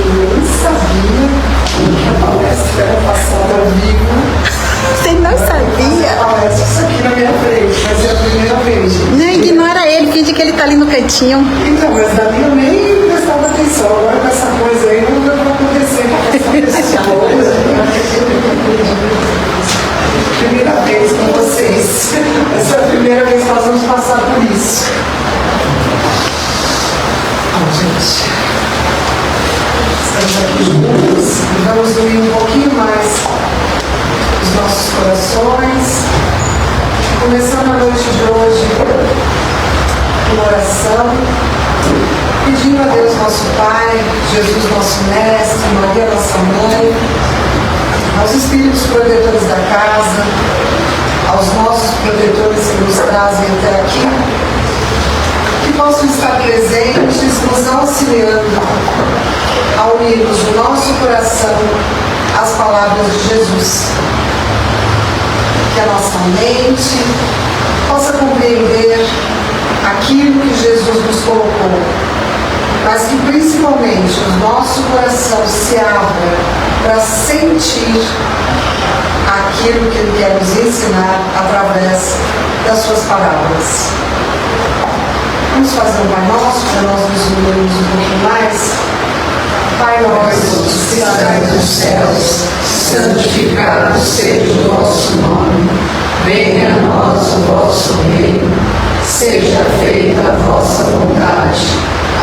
nem sabia que a palestra era passada ao vivo. Você não sabia? Palestra isso aqui na minha frente, mas é a primeira vez. Não, ignora ele, finge que ele tá ali no cantinho. Então, mas dali eu nem prestava atenção. Agora com essa coisa aí não vai acontecer com essa pessoa. Primeira vez com vocês. Essa é a primeira vez que nós vamos passar por isso. Bom, gente, estamos aqui juntos e vamos unir um pouquinho mais os nossos corações. Começando a noite de hoje com oração, pedindo a Deus nosso Pai, Jesus nosso Mestre, Maria nossa Mãe, aos espíritos protetores da casa, aos nossos protetores que nos trazem até aqui, que possam estar presentes, nos auxiliando a unirmos o nosso coração às palavras de Jesus. Que a nossa mente possa compreender aquilo que Jesus nos colocou, mas que principalmente o nosso coração se abra para sentir aquilo que Ele quer nos ensinar através das suas palavras. Vamos fazer um Pai Nosso para nós nos unirmos um pouquinho mais. Pai nosso que estais nos céus, santificado seja o vosso nome. Venha a nós o vosso reino. Seja feita a vossa vontade,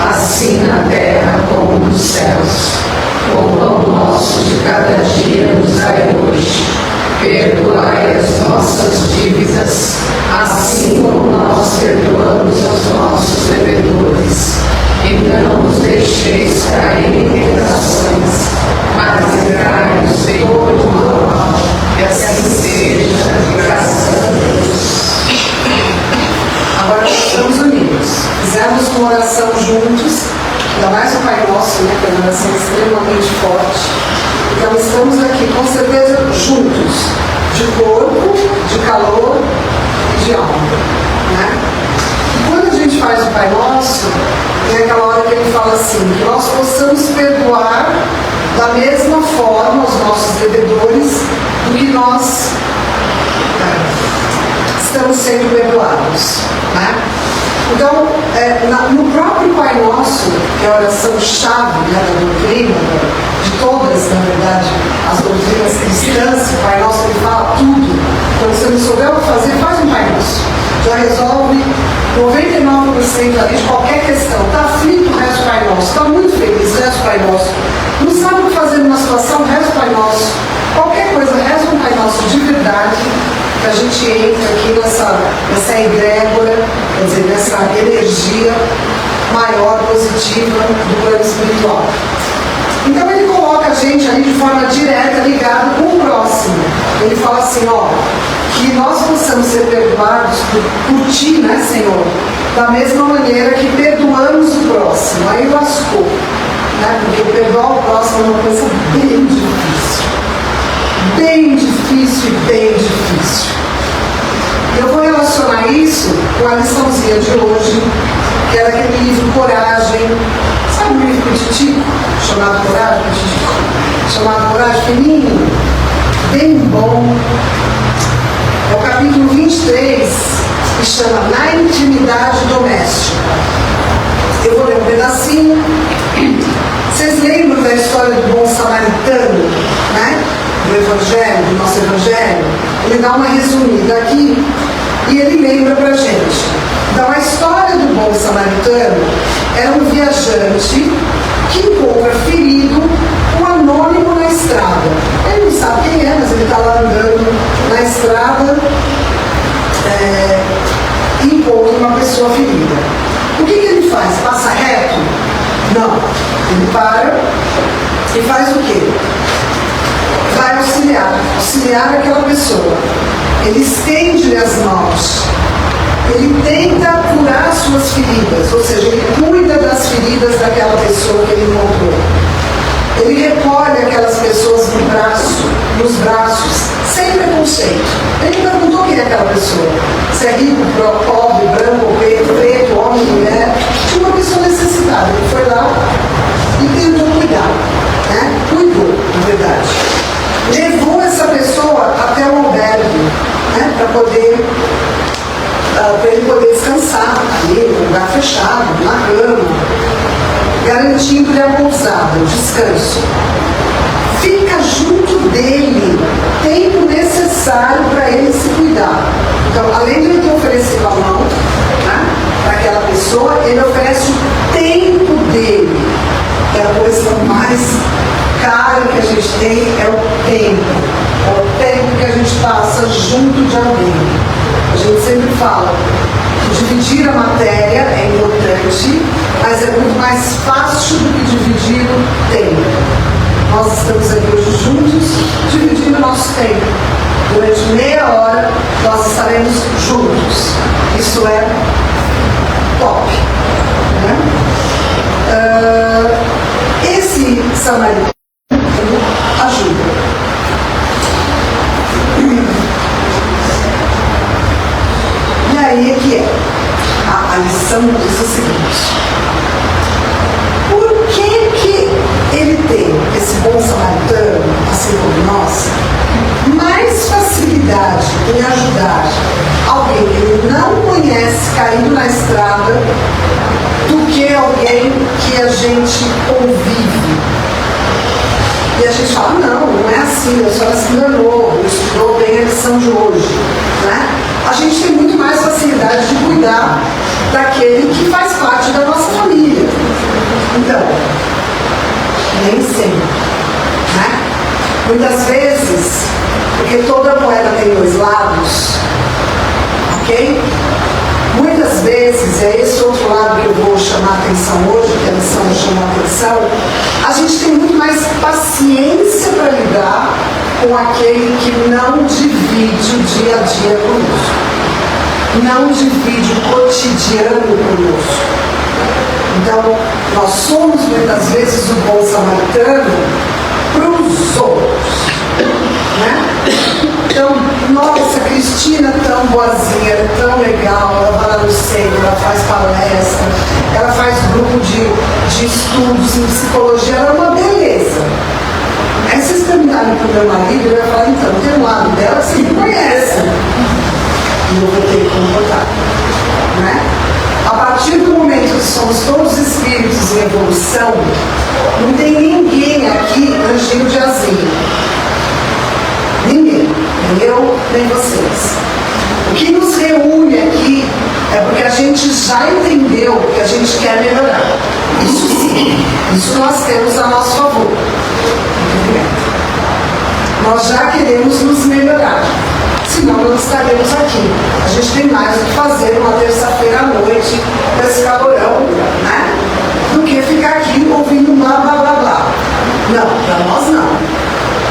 assim na terra como nos céus. O pão nosso de cada dia nos dai hoje. Perdoai as nossas dívidas, assim como nós perdoamos aos nossos devedores. E não nos deixeis cair em tentações, mas livrai-nos, Senhor, do mal. E assim seja, graças a Deus. Agora nós estamos unidos. Fizemos uma oração juntos, ainda mais o Pai Nosso, né, que é uma oração extremamente forte. Então estamos aqui, com certeza, juntos, de corpo, de calor e de alma. Né? E quando a gente faz o Pai Nosso, tem aquela hora que ele fala assim, que nós possamos perdoar da mesma forma os nossos devedores do que nós estamos sendo perdoados. Né? Então, no próprio Pai Nosso, que é a oração-chave, né, da doutrina, de todas, na verdade, as doutrinas cristãs, o Pai Nosso ele fala tudo. Então, se você não souber o que fazer, faz um Pai Nosso. Já resolve 99% ali de qualquer questão. Está aflito, reza o Pai Nosso. Está muito feliz, reza o Pai Nosso. Não sabe o que fazer numa situação, reza o Pai Nosso. Qualquer coisa, reza um Pai Nosso de verdade, que a gente entra aqui nessa egrégora, quer dizer, nessa energia maior, positiva do plano espiritual. Então ele coloca a gente ali de forma direta, ligado com o próximo. Ele fala assim, ó, que nós possamos ser perdoados por ti, né, Senhor? Da mesma maneira que perdoamos o próximo. Aí lascou, né? Porque perdoar o próximo é uma coisa bem difícil. Bem difícil e bem difícil. Eu vou relacionar isso com a liçãozinha de hoje, que era aquele livro Coragem. Sabe o livro Titico? Chamado Coragem? Chamado Coragem, fininho, bem bom. É o capítulo 23, que chama Na Intimidade Doméstica. Eu vou ler um pedacinho. Vocês lembram da história do bom samaritano, né? Do Evangelho, do nosso Evangelho? Ele dá uma resumida aqui e ele lembra pra gente. Então, a história do bom samaritano era um viajante que encontra ferido um anônimo na estrada. Ele não sabe quem é, mas ele está lá andando na estrada e encontra uma pessoa ferida. O que ele faz? Passa reto? Não. Ele para e faz o quê? Vai auxiliar aquela pessoa. Ele estende-lhe as mãos. Ele tenta curar suas feridas, ou seja, ele cuida das feridas daquela pessoa que ele encontrou. Ele recolhe aquelas pessoas nos braços, sem preconceito. Ele não perguntou quem é aquela pessoa. Se é rico, pobre, branco, preto, homem, mulher. Tinha uma pessoa necessitada. Ele foi lá e tentou cuidar. para ele poder descansar ali, num lugar fechado, na cama, garantindo-lhe a pousada, o descanso. Fica junto dele, tempo necessário para ele se cuidar. Então, além de ele oferecer a mão, né, para aquela pessoa, ele oferece o tempo dele, que é a coisa mais cara que a gente tem, é o tempo que a gente passa junto de alguém. A gente sempre fala que dividir a matéria é importante, mas é muito mais fácil do que dividir o tempo. Nós estamos aqui hoje juntos, dividindo o nosso tempo. Durante meia hora, nós estaremos juntos. Isso é top. Né? Esse samaritano ajuda. E aí é que é. A lição diz o seguinte: por que ele tem, esse bom samaritano, assim como nós, mais facilidade em ajudar alguém que ele não conhece caindo na estrada do que alguém que a gente convive? E a gente fala, não é assim, a senhora se enganou, não estudou bem a lição de hoje. Né? A gente tem muito mais facilidade de cuidar daquele que faz parte da nossa família. Então, nem sempre. Né? Muitas vezes, porque toda moeda tem dois lados, ok? Muitas vezes, é esse outro lado que eu vou chamar a atenção hoje, que a lição chama a atenção, a gente tem muito mais paciência para lidar com aquele que não divide o dia a dia conosco, não divide o cotidiano conosco. Então, nós somos muitas vezes o bom samaritano para os outros. Né? Então, nossa, Cristina é tão boazinha, é tão legal, ela vai lá no centro, ela faz palestra, ela faz grupo de estudos em psicologia, ela é uma beleza. Aí vocês perguntarem para o meu marido, ele vai falar, então, tem um lado dela que você não conhece. E eu vou ter que comportar. Né? A partir do momento que somos todos espíritos em evolução, não tem ninguém aqui anjinho de asinho. Ninguém, nem eu, nem vocês. O que nos reúne aqui é porque a gente já entendeu que a gente quer melhorar. Isso sim, isso nós temos a nosso favor. Nós já queremos nos melhorar. Senão não estaremos aqui. A gente tem mais o que fazer uma terça-feira à noite com esse calorão, né? Do que ficar aqui ouvindo blá blá blá blá. Não, para nós não.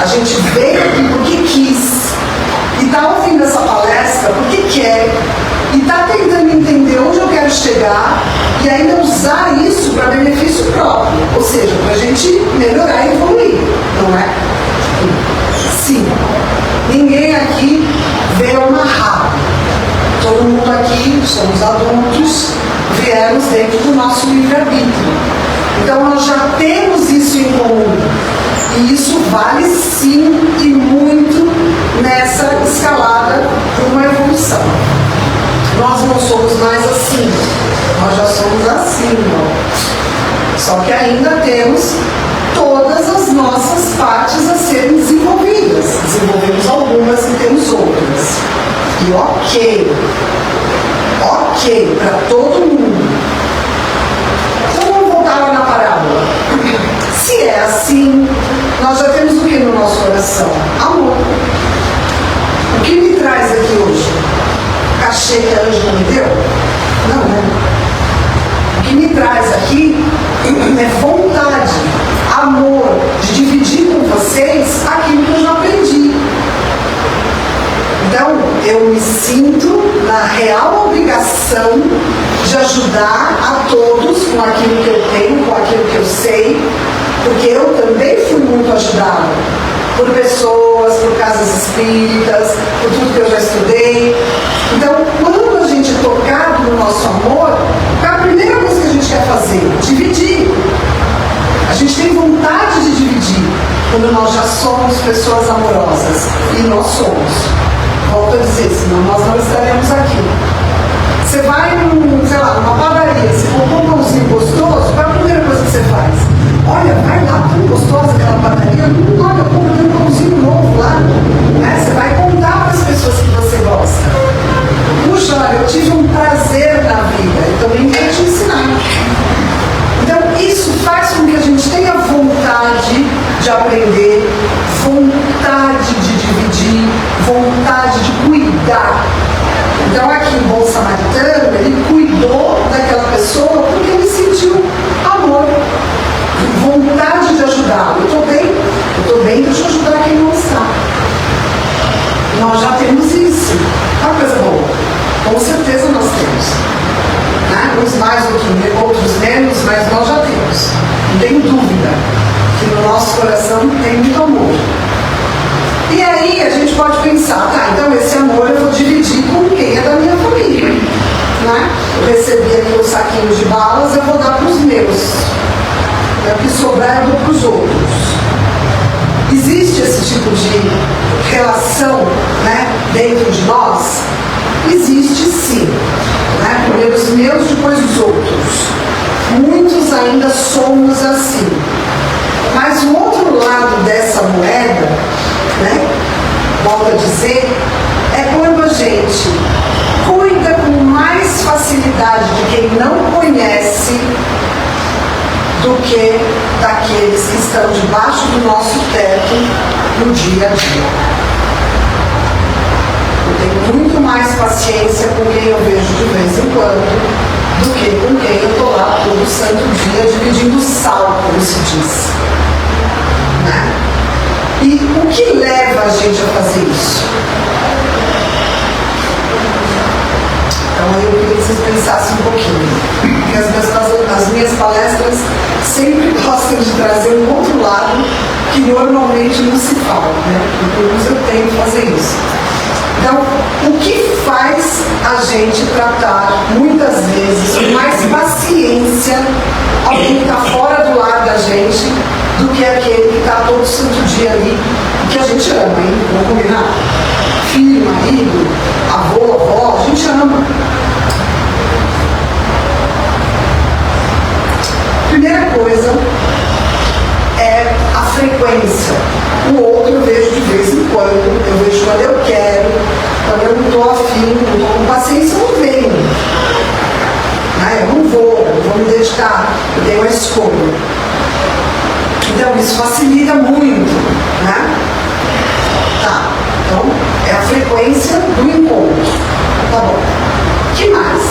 A gente veio aqui porque quis. E está ouvindo essa palestra porque quer. E está tentando entender onde eu quero chegar e ainda usar isso para benefício próprio. Ou seja, para a gente melhorar e evoluir. Não é? Sim. Ninguém aqui veio amarrado. Todo mundo aqui, somos adultos, viemos dentro do nosso livre-arbítrio. Então nós já temos isso em comum. E isso vale sim e muito nessa escalada de uma evolução. Nós não somos mais assim, nós já somos assim, ó. Só que ainda temos todas as nossas partes a serem desenvolvidas. Desenvolvemos algumas e temos outras. E ok, para todo mundo. Então vamos voltar lá na parábola. Se é assim, nós já temos o que no nosso coração? Amor. O que me traz aqui hoje? Cachê que a Ângela me deu? Não, né? O que me traz aqui é vontade, amor, de dividir com vocês aquilo que eu já aprendi. Então, eu me sinto na real obrigação de ajudar a todos com aquilo que eu tenho, com aquilo que eu sei, porque eu também fui muito ajudada por pessoas, por casas espíritas, por tudo que eu já estudei. Então, quando a gente é tocado no nosso amor, qual é a primeira coisa que a gente quer fazer? Dividir. A gente tem vontade de dividir quando nós já somos pessoas amorosas. E nós somos. Volto a dizer, senão nós não estaremos aqui. Você vai numa padaria, você comprou um pãozinho gostoso, qual é a primeira coisa que você faz? Olha, vai lá, tão gostosa aquela padaria, olha, eu comprei um pãozinho novo lá. Né? Você vai contar para as pessoas que você gosta. Puxa, olha, eu tive um prazer na vida, eu também quero te ensinar. Então, isso faz com que a gente tenha vontade de aprender, vontade de dividir, vontade de cuidar. Então, aqui em Bom Samaritano, ele cuidou daquela pessoa porque ele sentiu amor, vontade de ajudá-lo. Eu estou bem, deixa eu ajudar quem não está. Nós já temos isso. É uma coisa boa. Com certeza nós temos. Né? Uns mais outros menos, mas nós já temos. Não tenho dúvida que no nosso coração tem muito amor. E aí a gente pode pensar, tá, então esse amor eu vou dividir com quem é da minha família. Né? Eu recebi aqui um saquinho de balas, eu vou dar para os meus. O que sobrar eu dou para os outros. Existe esse tipo de relação, né, dentro de nós? Existe sim. Né? Primeiro os meus, depois os outros. Muitos ainda somos assim. Mas o outro lado dessa moeda, né, volto a dizer, é quando a gente cuida com mais facilidade de quem não conhece do que daqueles que estão debaixo do nosso teto no dia a dia. Eu tenho muito mais paciência com quem eu vejo de vez em quando do que com quem eu estou lá todo santo dia dividindo sal, como se diz. Né? E o que leva a gente a fazer isso? Então eu queria que vocês pensassem um pouquinho. Porque as minhas palestras sempre gostam de trazer um outro lado que normalmente não se fala, né? E pelo menos eu tenho que fazer isso. Então, o que faz a gente tratar muitas vezes com mais paciência alguém que está fora do lado da gente do que aquele que está todo santo dia ali, que a gente ama, hein? Vamos combinar? Filho, marido, avô, avó, a gente ama. Primeira coisa é a frequência. O outro eu vejo de vez em quando, eu vejo quando eu quero, quando eu não estou afim, não estou com paciência, eu não venho. Né? Eu não vou me dedicar, eu tenho uma escolha. Então isso facilita muito, né? Tá, então é a frequência do encontro. Tá bom. O que mais?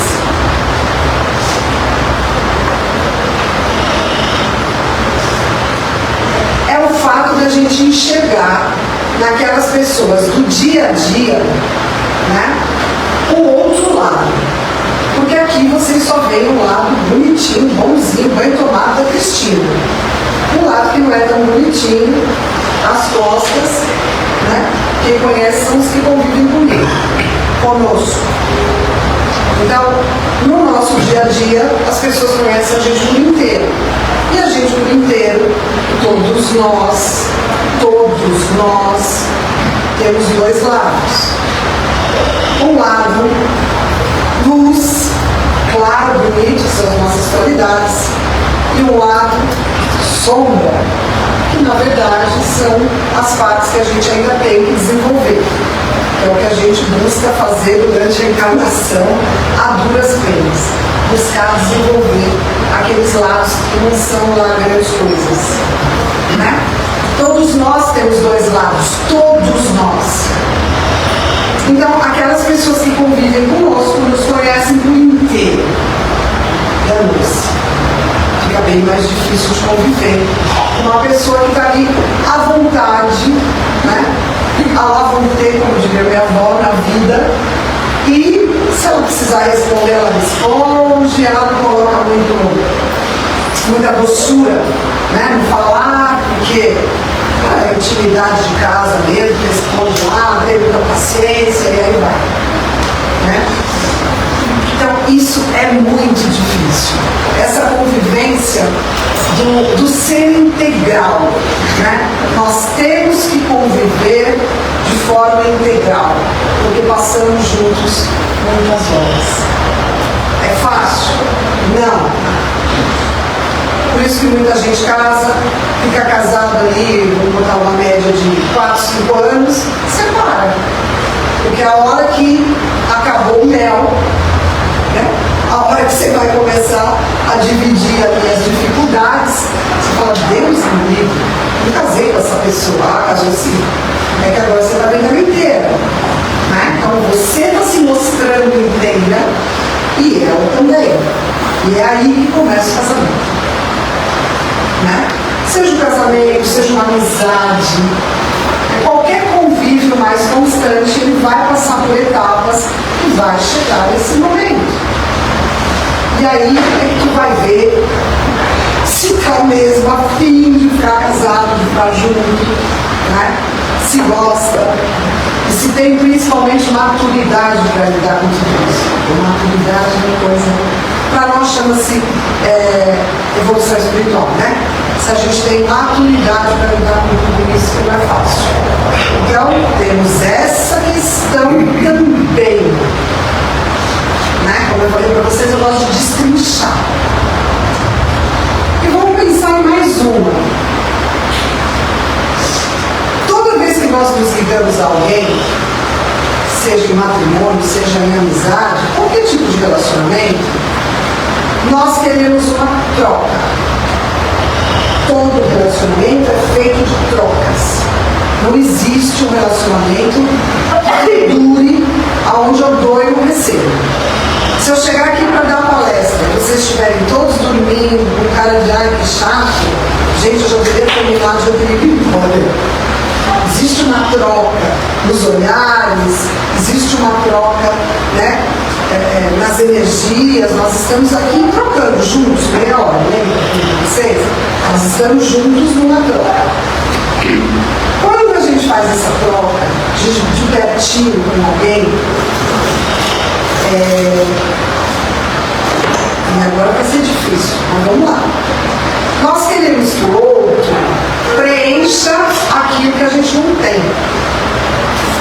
É o fato da gente enxergar naquelas pessoas do dia a dia, né, o outro lado. Porque aqui vocês só veem um lado bonitinho, bonzinho, bem tomado da Cristina. Um lado que não é tão bonitinho, as costas, né? Quem conhece são os que convivem comigo, conosco. Então, no nosso dia a dia, as pessoas conhecem a gente por inteiro. E a gente por inteiro, todos nós, temos dois lados. Um lado, luz, claro, bonito, são as nossas qualidades. E um lado, sombra, que na verdade são as partes que a gente ainda tem que desenvolver. É o que a gente busca fazer durante a encarnação a duras penas. Buscar desenvolver aqueles lados que não são lá grandes coisas. Né? Todos nós temos dois lados, todos nós. Então, aquelas pessoas que convivem conosco nos conhecem por inteiro. Danos. Fica bem mais difícil de conviver. Uma pessoa que está ali à vontade, né? À la vontade, como diria minha avó, na vida. E se ela precisar responder, ela responde, ela não coloca muita doçura, né? Não falar, porque é intimidade de casa mesmo, responde lá, tem muita paciência e aí vai. Né? Então isso é muito difícil. Essa convivência do ser integral. Né? Nós temos que conviver de forma integral. passamos juntos muitas horas. É fácil? Não. Por isso que muita gente casa, fica casado ali, vamos botar uma média de 4, 5 anos, separa. Porque a hora que acabou o mel, né? A hora que você vai começar a dividir ali as dificuldades, você fala, Deus me livre, não casei com essa pessoa, casou sim. É que agora você está vendo ela inteira. Né? Então você está se mostrando inteira e ela também. E é aí que começa o casamento. Né? Seja um casamento, seja uma amizade, qualquer convívio mais constante, ele vai passar por etapas e vai chegar nesse momento. E aí é que tu vai ver se está mesmo a fim de ficar casado, de ficar junto, né? Se gosta, e se tem principalmente maturidade para lidar com tudo isso. Maturidade é uma coisa, para nós chama-se evolução espiritual, né? Se a gente tem maturidade para lidar com tudo isso, não é fácil. Então, temos essa questão também. Né? Como eu falei para vocês, eu gosto de destrinchar. E vamos pensar em mais uma. Toda vez que nós nos ligamos a alguém, seja em matrimônio, seja em amizade, qualquer tipo de relacionamento, nós queremos uma troca. Todo relacionamento é feito de trocas. Não existe um relacionamento que dure aonde eu dou e não recebo. Se eu chegar aqui para dar palestra e vocês estiverem todos dormindo, com cara de ai que chato, gente, eu já deveria terminar, já teria ido embora. Existe uma troca nos olhares, existe uma troca, né, nas energias. Nós estamos aqui trocando juntos, meia hora, lembra de vocês? Nós estamos juntos numa troca. Quando a gente faz essa troca de pertinho com alguém, e agora vai ser difícil, mas vamos lá. Nós queremos que o outro preencha aquilo que a gente não tem.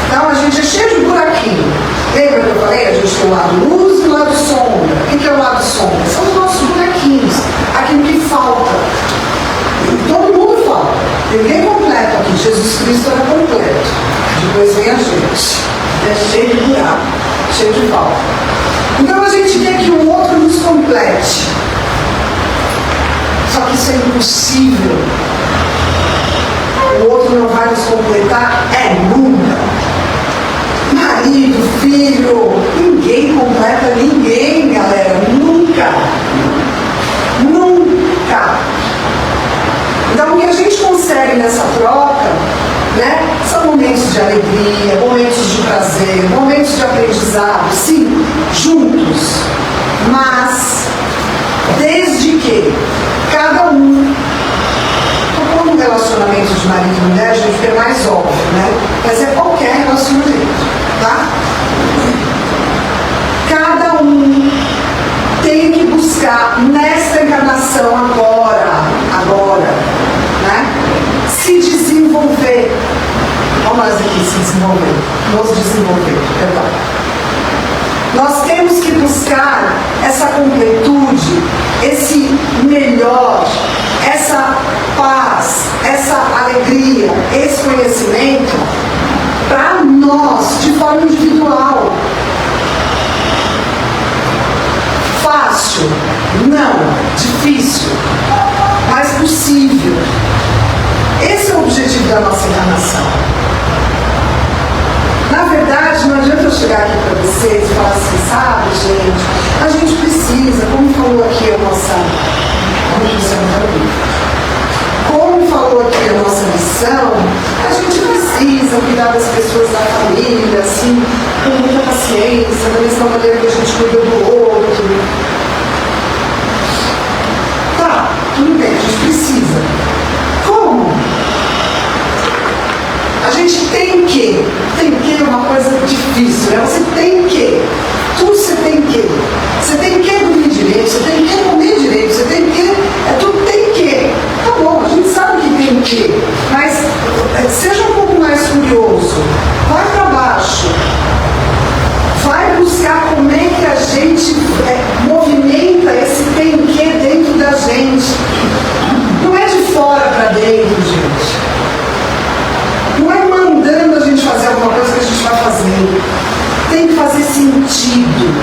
Então a gente é cheio de buraquinho. Lembra que eu falei? A gente tem o lado luz e o lado sombra. O que é o lado sombra? São os nossos buraquinhos, aquilo que falta. E todo mundo falta. Ninguém completo aqui. Jesus Cristo era completo. Depois vem a gente. É cheio de buraco, cheio de falta. Então a gente quer que o outro nos complete. Só que isso é impossível. O outro não vai nos completar nunca. Marido, filho, ninguém completa ninguém, galera. Nunca. Nunca. Então o que a gente consegue nessa troca, né, são momentos de alegria, momentos de prazer, momentos de aprendizado, sim, juntos. Mas, desde que cada um, como um relacionamento de marido e mulher, a gente vê mais óbvio, né? Mas é qualquer relacionamento, tá? Cada um tem que buscar nesta encarnação agora, né? Se desenvolver. Vamos nós aqui se desenvolver, nos desenvolver, perdão. Nós temos que buscar essa completude, esse melhor, essa paz, essa alegria, esse conhecimento para nós, de forma individual. Fácil? Não. Difícil? Mas possível. Esse é o objetivo da nossa encarnação. Na verdade, não adianta eu chegar aqui para vocês e falar assim, sabe, gente, a gente precisa, como falou aqui a nossa como falou aqui a nossa missão, a gente precisa cuidar das pessoas da família, assim, com muita paciência, da mesma maneira que a gente cuida do outro. Tá, tudo bem, a gente precisa. Como? A gente tem que é uma coisa difícil, né? Você tem que, tudo você tem que. Você tem que dormir direito, você tem que comer direito, você tem que, tudo tem que. Tá bom, a gente sabe que tem que, mas seja um pouco mais curioso, vai para baixo. gente movimenta esse tem que dentro da gente. Não é de fora para dentro, gente. Não é mandando a gente fazer alguma coisa que a gente vai fazendo. Tem que fazer sentido.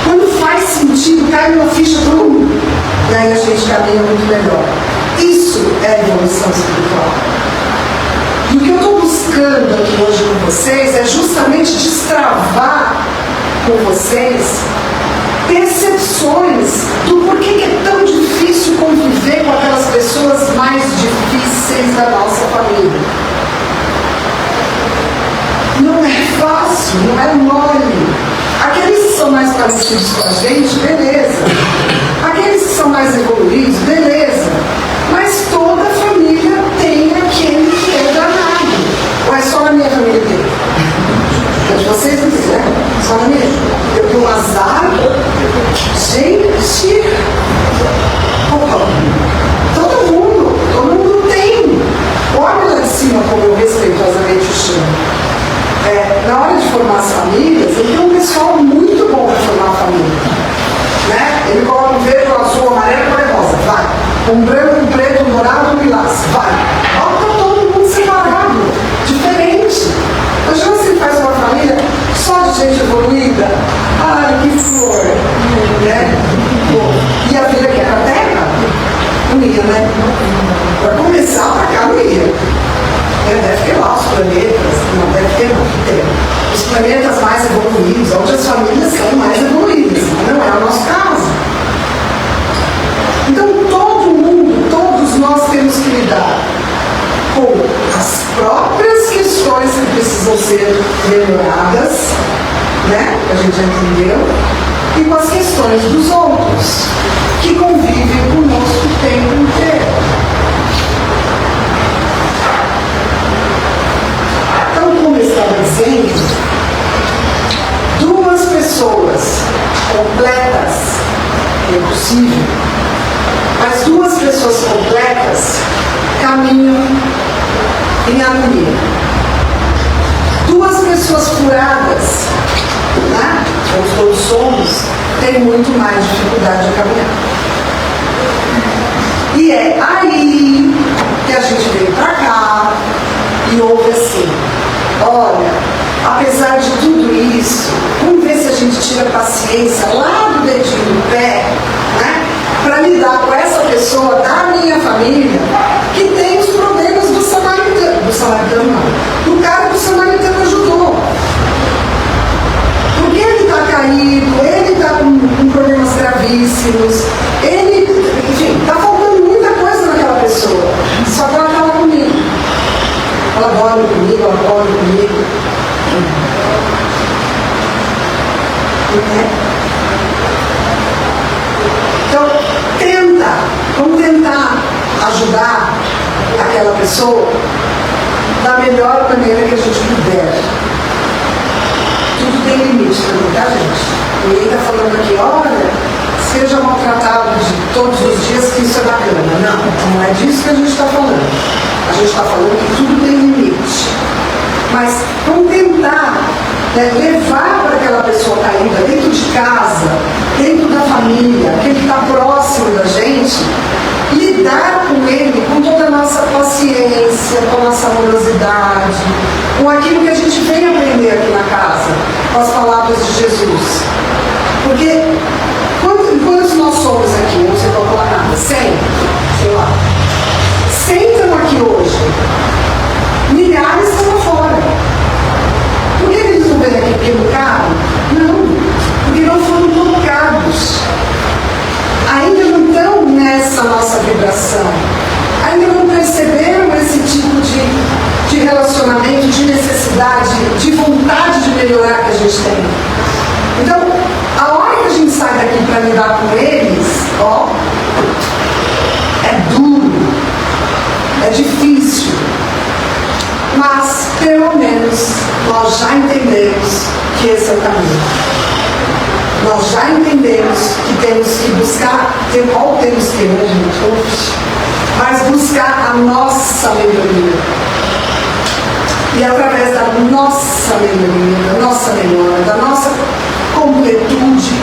Quando faz sentido, cai uma ficha para mundo. E aí a gente caminha muito melhor. Isso é evolução espiritual. E o que eu estou buscando aqui hoje com vocês é justamente destravar com vocês percepções do porquê que é tão difícil conviver com aquelas pessoas mais difíceis da nossa família. Não é fácil, não é mole. Aqueles que são mais parecidos com a gente, beleza. Aqueles que são mais evoluídos, beleza. Mas toda família tem aquele que é danado. Ou é só na minha família que tem? É de vocês não tem, né? Só na minha. Eu tenho um azar. Gente, todo mundo tem. Olha lá de cima como eu respeitosamente chamo. Na hora de formar as famílias, ele tem um pessoal muito bom para formar a família. Né? Ele coloca um verde, um azul, um amarelo, um rosa, vai. Um branco, um preto, um dourado, um lilás, vai. Olha todo mundo separado, diferente. Imagina se ele faz uma família só de gente evoluída. Ai, que flor. Né? E a vida que era a Terra? Não ia, né? Para começar, para cá não ia. Deve ter lá os planetas, não deve ter, não tem. Os planetas mais evoluídos, onde as famílias são mais evoluídas, não é o nosso caso. Então todo mundo, todos nós temos que lidar com as próprias questões que precisam ser melhoradas, né? A gente já entendeu, e com as questões dos outros, que convivem conosco o tempo inteiro. Como eu estava dizendo, duas pessoas completas é possível, mas duas pessoas completas caminham em harmonia. Duas pessoas furadas, né, como todos somos, têm muito mais dificuldade de caminhar. E é aí que a gente veio para cá e ouve assim: olha, apesar de tudo isso, vamos ver se a gente tira a paciência lá do dedinho do pé, né, para lidar com essa pessoa da minha família que tem os problemas do samaritano não, do cara que o samaritano ajudou. Porque ele está caído, ele está com problemas gravíssimos, ele, enfim, está faltando muita coisa naquela pessoa, só que ela está lá comigo. Ela dorme comigo, ela come comigo. Então, vamos tentar ajudar aquela pessoa da melhor maneira que a gente puder. Tudo tem limite também, tá, gente? Ninguém está falando aqui, olha, seja maltratado de todos os dias, que isso é bacana. Não é disso que a gente está falando. A gente está falando que tudo tem limite. Mas vamos tentar, né, levar para aquela pessoa caída dentro de casa, dentro da família, aquele que está próximo da gente, lidar com ele com toda a nossa paciência, com a nossa amorosidade, com aquilo que a gente vem aprender aqui na casa, com as palavras de Jesus. Porque quantos nós somos aqui? Não sei calcular nada. 100? Sei lá. 100 estão aqui hoje. Milhares estão lá fora. Por que eles não vêm aqui porque educaram? Não. Porque não foram tocados. Ainda não estão nessa nossa vibração. Ainda não perceberam esse tipo de relacionamento, de necessidade, de vontade de melhorar que a gente tem. Então, a hora que a gente sai daqui para lidar com eles, ó, é duro, é difícil, mas pelo menos nós já entendemos que esse é o caminho. Nós já entendemos que temos que buscar, qual temos que, né, gente? Mas buscar a nossa melhoria. E através da nossa melhoria, da nossa melhora, da nossa completude,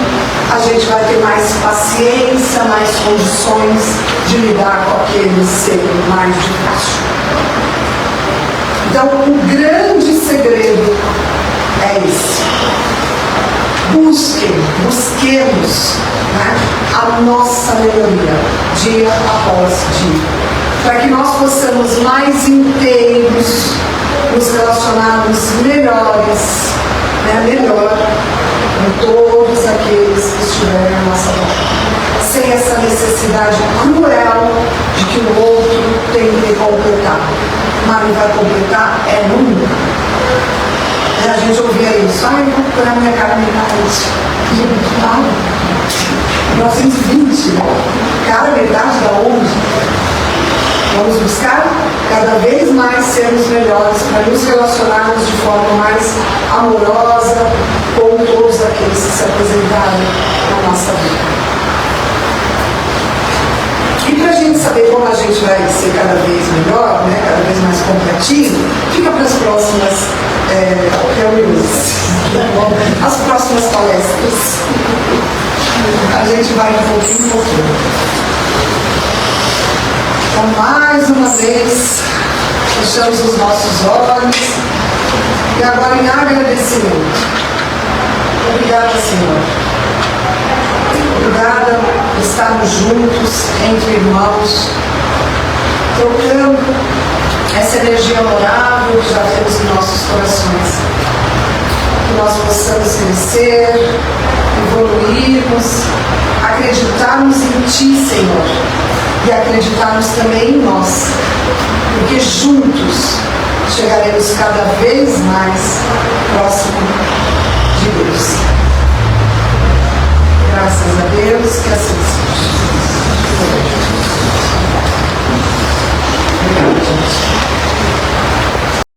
a gente vai ter mais paciência, mais condições de lidar com aquele ser mais difícil. Então, o grande segredo é esse. Busquemos, né, a nossa melhoria, dia após dia, para que nós possamos mais inteiros, nos relacionarmos melhores, né, melhor com todos aqueles que estiverem à nossa volta, sem essa necessidade cruel de que o outro tem que completar, mas não vai completar nunca. A gente ouvia isso, eu vou procurar minha cara metade. Gente, para. 1920, cara metade da onde? Vamos buscar cada vez mais sermos melhores para nos relacionarmos de forma mais amorosa com todos aqueles que se apresentarem na nossa vida. E para a gente saber como a gente vai ser cada vez melhor, né, cada vez mais completinho, fica para as próximas reuniões, as próximas palestras. A gente vai um pouquinho. Então, mais uma vez, fechamos os nossos olhos e agora em agradecimento. Obrigada, Senhor. Obrigada por estarmos juntos, entre irmãos, trocando essa energia adorável que já temos em nossos corações. Que nós possamos crescer, evoluirmos, acreditarmos em Ti, Senhor, e acreditarmos também em nós, porque juntos chegaremos cada vez mais